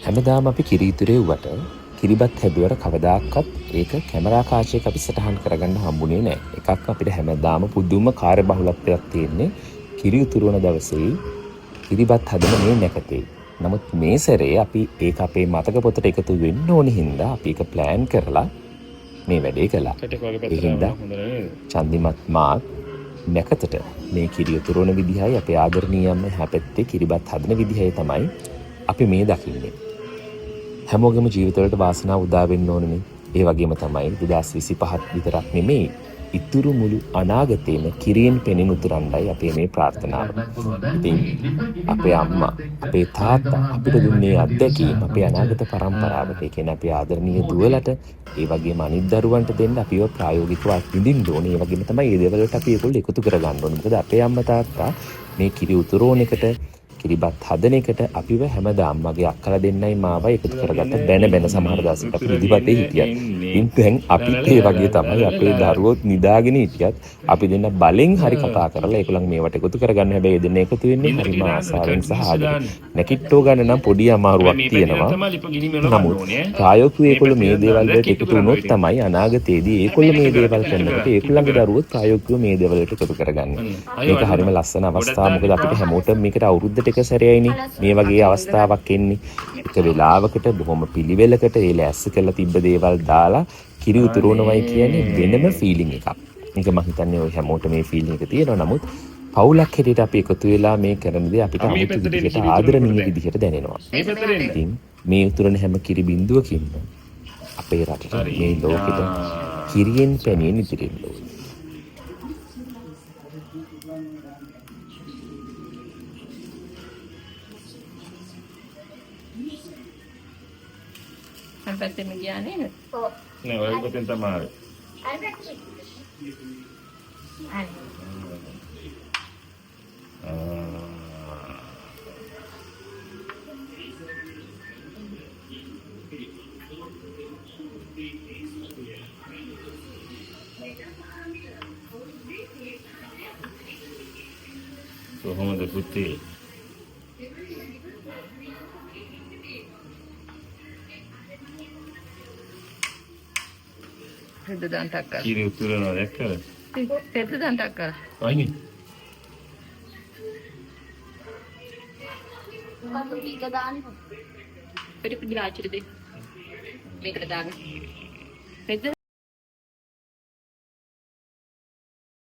හැමදාම අපි කිරි ඉතුරේ වුවට කිරිබත් හැදුවට කවදාකවත් ඒක කැමරා කාචයක අපි සටහන් කරගන්න හම්බුනේ නැහැ. එකක් අපිට හැමදාම පුදුම කාර්යබහුලත්වයක් තියෙන්නේ කිරි උතුරු වන දවසේ කිරිබත් හදන මේ නැකතේ. නමුත් මේ සැරේ අපි ඒක අපේ මතක පොතට එකතු වෙන්න ඕනි හින්දා අපි ඒක ප්ලෑන් කරලා මේ වැඩේ කළා. ඒ හින්දා චන්දිමත් මාත් නැකතට මේ කිරි උතුරු වන විදිහයි අපේ ආදරණීයම හැපැත්තේ කිරිබත් හදන විදිහයි තමයි අපි මේ දකින්නේ. හැමෝගෙම ජීවිතවලට වාසනාව උදා වෙන්න ඕනනේ. ඒ වගේම තමයි 2025 විතරක් නෙමෙයි ඉතුරු මුළු අනාගතේම කිරියෙන් පෙනෙන උතුරන්ඩයි අපේ මේ ප්‍රාර්ථනාව. ඉතින් අපේ අම්මා, අපේ තාත්තා අපිට දුන්නේ අත්දැකීම් අපේ අනාගත පරම්පරාවට, ඒ කියන්නේ අපේ ආදරණීය දුවලට, ඒ වගේම අනිත් දරුවන්ට දෙන්න අපිව ප්‍රායෝගිකව විඳින්න ඕනේ. ඒ වගේම තමයි මේ දේවල් වලට අපි ඒගොල්ලෝ එකතු කරගන්න ඕනේ. මොකද අපේ අම්මා තාත්තා මේ කිරි උතුරෝන එකට කිරිබත් හදන එකට අපිව හැමදාම මගේ අක්කලා දෙන්නයි මාවයි එකතු කරගත්ත බැන සමහර දවසට අපි නිදිවතේ හිටියත්. ඉතින් දැන් අපිත් ඒ වගේ තමයි අපේ දරුවෝත් නිදාගෙන හිටියත් අපි දෙන්න බලෙන් හරි කතා කරලා ඒගොල්ලන් මේවට එකතු කරගන්න. හැබැයි ඒ දෙන්න එකතු වෙන්නේ හරිම ආසාවෙන් සහ ආදරෙන්. නැකිට්ටෝ ගන්න නම් පොඩි අමාරුවක් තියෙනවා. නමුත් ප්‍රායෝගිකව ඒගොල්ලෝ මේ දේවල් වලට එකතු වුණොත් තමයි අනාගතයේදී ඒගොල්ලෝ මේ දේවල් කරනකොට ඒගොල්ලන්ගේ දරුවෝත් ප්‍රායෝගිකව මේ දේවල් වලට එකතු කරගන්නේ. මේක හරිම ලස්සන අවස්ථාවක්. මොකද අපිට හැමෝටම මේකට අවුරුද්දට එක සැරේයිනේ මේ වගේ අවස්ථාවක් එන්නේ. එක වෙලාවකට බොහොම පිළිවෙලකට ඒ ලෑස්ති කරලා තිබ්බ දේවල් දාලා කිරි උතුරවනවයි කියන්නේ වෙනම ෆීලිං එකක්. ඒක මම හිතන්නේ ඔය හැමෝටම මේ ෆීලිං එක තියෙනවා. නමුත් පවුලක් හැටියට අපි එකතු වෙලා මේ කරන දේ අපිට අමුතු විදිහට ආදරණීය විදිහට දැනෙනවා. ඉතින් මේ උතුරන හැම කිරි බිඳුවකින්ම අපේ රටට මේ ලෝකෙට කිරියෙන් පැනියෙන් ඉතිරෙන්න ඕනේ. පැත්තෙම ගියා නේද? ඔව්. නෑ ඔය පැත්තෙන් තමයි. කොහොමද පුතේ? Pede dantak kar. Kiri uturana දැක්කද? Pede dantak kar. අයිනේ. කටු ටික දාන්න. Pede pede ආචිද දෙ. මේකට දාගන්න. Pede